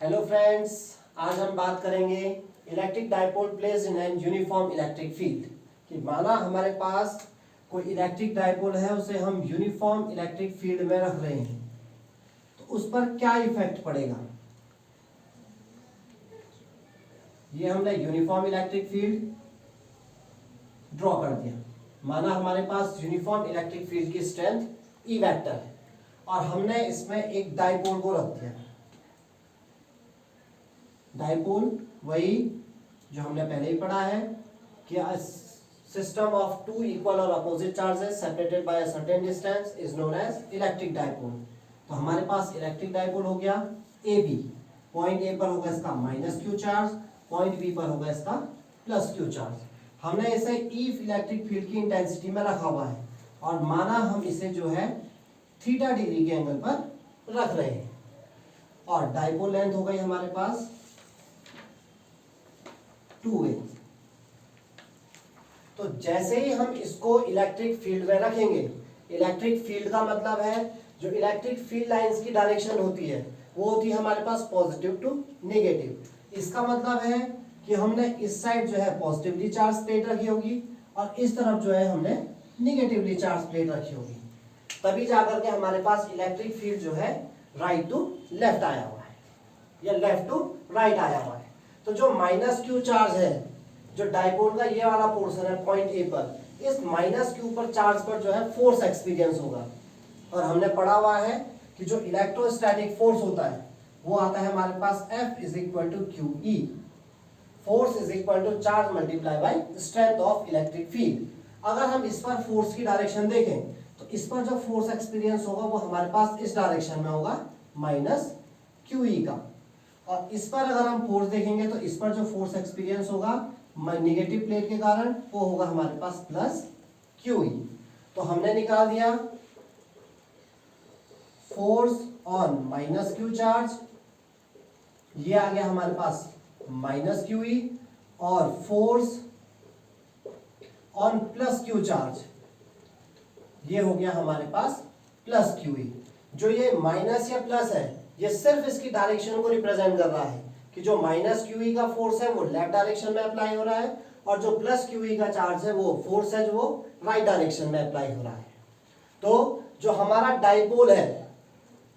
Hello friends, आज हम बात करेंगे electric dipole placed in an uniform electric field. कि माना हमारे पास कोई इलेक्ट्रिक डाइपोल है, उसे हम यूनिफॉर्म इलेक्ट्रिक फील्ड में रख रहे हैं, तो उस पर क्या इफेक्ट पड़ेगा। ये हमने यूनिफॉर्म इलेक्ट्रिक फील्ड ड्रॉ कर दिया। माना हमारे पास यूनिफॉर्म इलेक्ट्रिक फील्ड की स्ट्रेंथ ई वेक्टर है और हमने इसमें एक डाइपोल को रख दिया। डाइपोल वही जो हमने पहले ही पढ़ा है कि सिस्टम ऑफ टू इक्वल और opposite charges separated by a certain distance is known as electric dipole. तो हमारे पास इलेक्ट्रिक डाइपोल हो गया ए बी। पॉइंट ए पर होगा इसका minus q charge, point b पर होगा इसका प्लस क्यू चार्ज। हमने इसे ई इलेक्ट्रिक फील्ड की इंटेंसिटी में रखा हुआ है और माना हम इसे जो है थीटा डिग्री के एंगल पर रख रहे हैं और डाइपोल लेंथ हो गई हमारे पास 2a। तो जैसे ही हम इसको इलेक्ट्रिक फील्ड में रखेंगे, इलेक्ट्रिक फील्ड का मतलब है जो इलेक्ट्रिक फील्ड लाइंस की डायरेक्शन होती है वो होती है हमारे पास पॉजिटिव टू नेगेटिव। इसका मतलब है कि हमने इस साइड जो है पॉजिटिवली चार्ज प्लेट रखी होगी और इस तरफ जो है हमने निगेटिवली चार्ज प्लेट रखी होगी, तभी जाकर के हमारे पास इलेक्ट्रिक फील्ड जो है राइट टू लेफ्ट आया हुआ है या लेफ्ट टू राइट आया हुआ है। तो जो माइनस क्यू चार्ज है, जो डाइपोल का ये वाला पोर्शन है पॉइंट ए पर, इस माइनस क्यू पर चार्ज पर जो है फोर्स एक्सपीरियंस होगा। और हमने पढ़ा हुआ है कि जो इलेक्ट्रोस्टैटिक फोर्स होता है वो आता है हमारे पास F is equal to q e. Force is equal to charge multiply by strength of electric field. अगर हम इस पर फोर्स की डायरेक्शन देखें तो इस पर जो फोर्स एक्सपीरियंस होगा वो हमारे पास इस डायरेक्शन में होगा माइनस क्यू ई का, और इस पर अगर हम फोर्स देखेंगे तो इस पर जो फोर्स एक्सपीरियंस होगा नेगेटिव प्लेट के कारण वो होगा हमारे पास प्लस क्यू ई। तो हमने निकाल दिया force on minus q charge, ये आ गया हमारे पास माइनस क्यू ई, और force on plus q charge ये हो गया हमारे पास प्लस क्यू ई। जो ये माइनस या प्लस है ये सिर्फ इसकी डायरेक्शन को रिप्रेजेंट कर रहा है कि जो माइनस क्यू ई का फोर्स है वो लेफ्ट डायरेक्शन में अप्लाई हो रहा है और जो प्लस क्यू ई का चार्ज है वो फोर्स है जो वो राइट डायरेक्शन में अप्लाई हो रहा है। तो जो हमारा डाइपोल है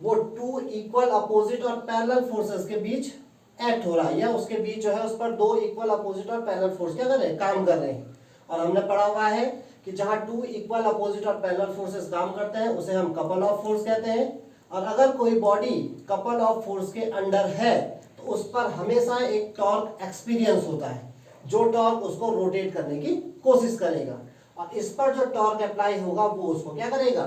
वो टू इक्वल अपोजिट और पैरेलल फोर्सेस के बीच एक्ट हो रहा है, या उसके बीच जो है उस पर दो इक्वल अपोजिट और पैरेलल फोर्स क्या कर रहे हैं, काम कर रहे हैं। और हमने पढ़ा हुआ है कि जहां टू इक्वल अपोजिट और पैरेलल फोर्सेस काम करते हैं उसे हम कपल ऑफ फोर्स कहते हैं। और अगर कोई बॉडी कपल ऑफ फोर्स के अंडर है तो उस पर हमेशा एक टॉर्क एक्सपीरियंस होता है, जो टॉर्क उसको रोटेट करने की कोशिश करेगा, और इस पर जो टॉर्क अप्लाई होगा वो उसको क्या करेगा,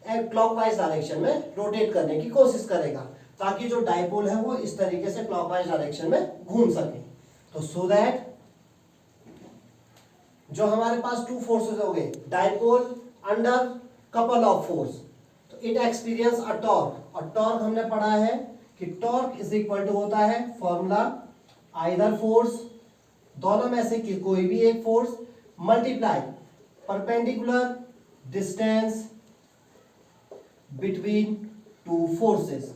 क्लॉकवाइज डायरेक्शन में रोटेट करने की कोशिश करेगा, ताकि जो डाइपोल है वो इस तरीके से क्लॉकवाइज डायरेक्शन में घूम सके। तो सो दैट जो हमारे पास टू फोर्सेस हो गए, dipole under couple of force, तो इट एक्सपीरियंस अ टॉर्क। और टॉर्क हमने पढ़ा है कि टॉर्क इज इक्वल टू होता है फॉर्मूला आइदर फोर्स, दोनों में से कोई भी एक force, multiply perpendicular distance between two forces.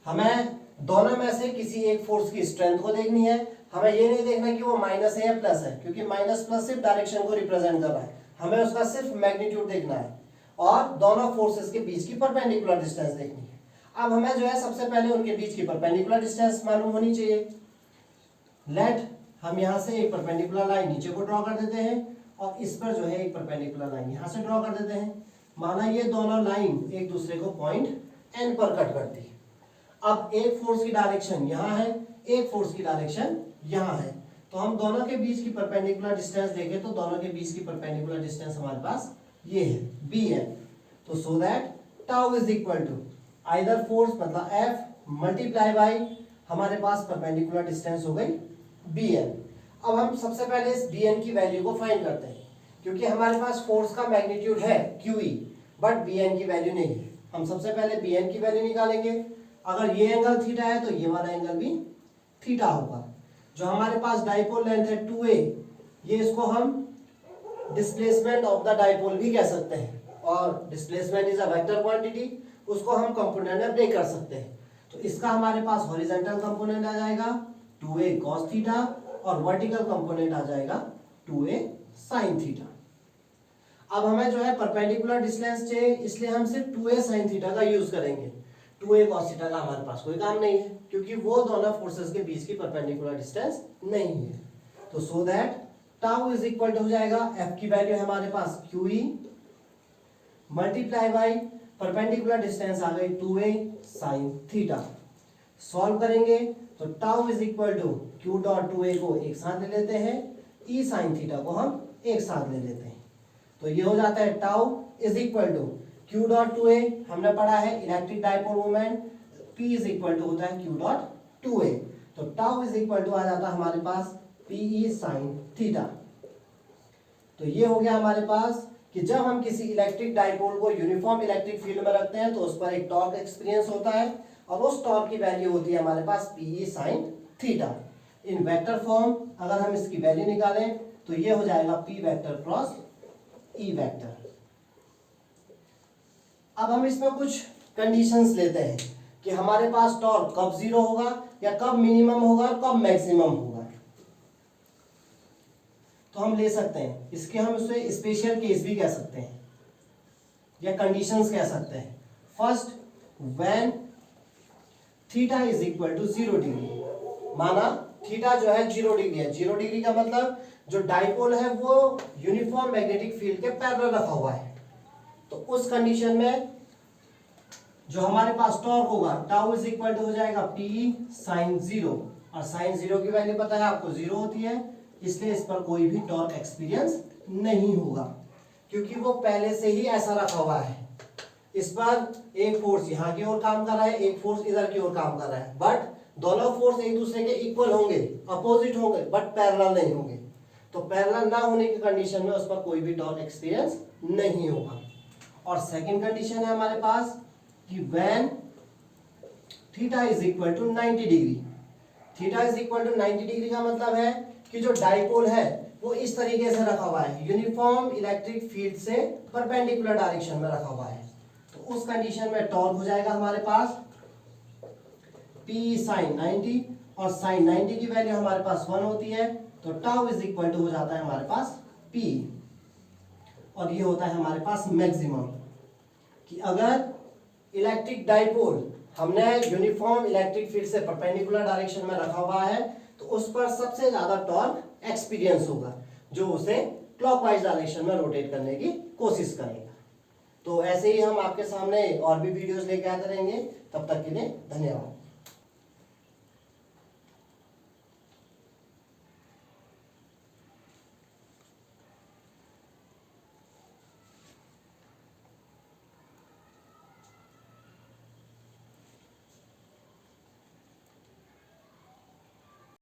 हमें दोनों में से किसी एक फोर्स की स्ट्रेंथ को देखनी है, हमें ये नहीं देखना कि वो माइनस है या प्लस है, क्योंकि माइनस प्लस सिर्फ डायरेक्शन को रिप्रेजेंट कर रहा है, हमें उसका सिर्फ मैग्नीट्यूड देखना है और दोनों फोर्सेस के बीच की परपेंडिकुलर डिस्टेंस देखनी है। अब हमें जो है सबसे पहले उनके बीच की परपेंडिकुलर डिस्टेंस मालूम होनी चाहिए। लेट हम यहाँ से एक परपेंडिकुलर लाइन नीचे को ड्रॉ कर देते हैं और इस पर जो है एक परपेंडिकुलर लाइन यहाँ से ड्रॉ कर देते हैं। माना ये दोनों लाइन एक दूसरे को पॉइंट एन पर कट करती है। अब एक फोर्स की डायरेक्शन यहाँ है, एक फोर्स की डायरेक्शन यहाँ है, तो हम दोनों के बीच की परपेंडिकुलर डिस्टेंस देखें तो दोनों के बीच की परपेंडिकुलर डिस्टेंस हमारे पास ये है bn। तो so that tau is equal to either force मतलब F मल्टीप्लाई बाई हमारे पास परपेंडिकुलर डिस्टेंस हो गई bn। अब हम सबसे पहले इस bn की वैल्यू को फाइंड करते हैं, क्योंकि हमारे पास फोर्स का मैग्नीट्यूड है QE बट bn की वैल्यू नहीं है। हम सबसे पहले bn की वैल्यू निकालेंगे। अगर ये एंगल थीटा है तो ये वाला एंगल भी थीटा होगा। जो हमारे पास डाइपोल लेंथ है 2a, ये इसको हम डिस्प्लेसमेंट ऑफ द डाइपोल भी कह सकते हैं, और displacement is a vector quantity, उसको हम कंपोनेंट में ब्रेक कर सकते हैं। तो इसका हमारे पास हॉरिजॉन्टल कंपोनेंट आ जाएगा 2a cos थीटा और वर्टिकल कंपोनेंट आ जाएगा 2a sin थीटा। अब हमें जो है परपेंडिकुलर डिस्टेंस चाहिए, इसलिए हम सिर्फ 2a sin थीटा का यूज करेंगे। 2a cos थीटा का हमारे पास कोई काम नहीं है, क्योंकि वो दोनों फोर्सेस के बीच की परपेंडिकुलर डिस्टेंस नहीं है। तो so that tau is equal to हो जाएगा, f की वैल्यू है हमारे पास QE multiply by perpendicular distance आ गई 2a sin थीटा। सॉल्व करेंगे तो tau is equal to q dot 2a को एक साथ ले लेते हैं, e sin थीटा को हम एक साथ ले लेते हैं। तो ये हो जाता है tau is equal to q dot 2a, हमने पढ़ा है electric dipole moment, p is equal to होता है q डॉट 2a। तो टाउ इज इक्वल टू आ जाता है हमारे पास pe sin थीटा। तो ये हो गया हमारे पास कि जब हम किसी इलेक्ट्रिक डाइपोल को यूनिफॉर्म इलेक्ट्रिक फील्ड में रखते हैं तो उस पर एक टॉर्क एक्सपीरियंस होता है, और उस टॉर्क की वैल्यू होती है हमारे पास pe sin थीटा। इन वेक्टर फॉर्म अगर हम इसकी वैल्यू निकालें तो ये हो जाएगा p vector cross e vector. अब हम इसमें कुछ कंडीशंस लेते हैं कि हमारे पास टॉर्क कब जीरो होगा या कब मिनिमम होगा और कब मैक्सिमम होगा। तो हम ले सकते हैं इसके, हम उसे स्पेशल केस भी कह सकते हैं या कंडीशंस कह सकते हैं। First, when theta is equal to 0 degree, माना थीटा जो है 0 डिग्री है। 0 डिग्री का मतलब जो डाइपोल है वो यूनिफॉर्म मैग्नेटिक फील्ड के पैरेलल रखा हुआ है। तो उस कंडीशन में जो हमारे पास टॉर्क होगा टाउ इज इक्वल टू हो जाएगा PE sin 0, और sin 0 की वैल्यू पता है आपको 0 होती है, इसलिए इस पर कोई भी टॉर्क एक्सपीरियंस नहीं होगा, क्योंकि वो पहले से ही ऐसा रखा हुआ है। इस पर एक फोर्स यहाँ की ओर काम कर रहा है, एक फोर्स इधर की ओर काम कर रहा है, बट दोनों फोर्स एक दूसरे के इक्वल होंगे, अपोजिट होंगे, बट पैरेलल नहीं होंगे। तो पैरेलल ना होने की कंडीशन में उस पर कोई भी टॉर्क एक्सपीरियंस नहीं होगा। और सेकंड कंडीशन है हमारे पास कि when theta is equal to 90 degree. Theta is equal to 90 degree का मतलब है कि जो डाइपोल है वो इस तरीके से रखा हुआ है, यूनिफॉर्म इलेक्ट्रिक फील्ड से परपेंडिकुलर डायरेक्शन में रखा हुआ है। तो उस कंडीशन में टॉर्क हो जाएगा हमारे पास P sin 90, और sin 90 की वैल्यू हमारे पास 1 होती है, तो टाउ इज इक्वल टू हो जाता है हमारे पास P, और ये होता है हमारे पास मैक्सिमम। कि अगर इलेक्ट्रिक डाइपोल हमने यूनिफॉर्म इलेक्ट्रिक फील्ड से परपेंडिकुलर डायरेक्शन में रखा हुआ है तो उस पर सबसे ज्यादा टॉर्क एक्सपीरियंस होगा, जो उसे क्लॉकवाइज डायरेक्शन में रोटेट करने की कोशिश करेगा। तो ऐसे ही हम आपके सामने और भी वीडियोस लेके आते रहेंगे। तब तक के लिए धन्यवाद।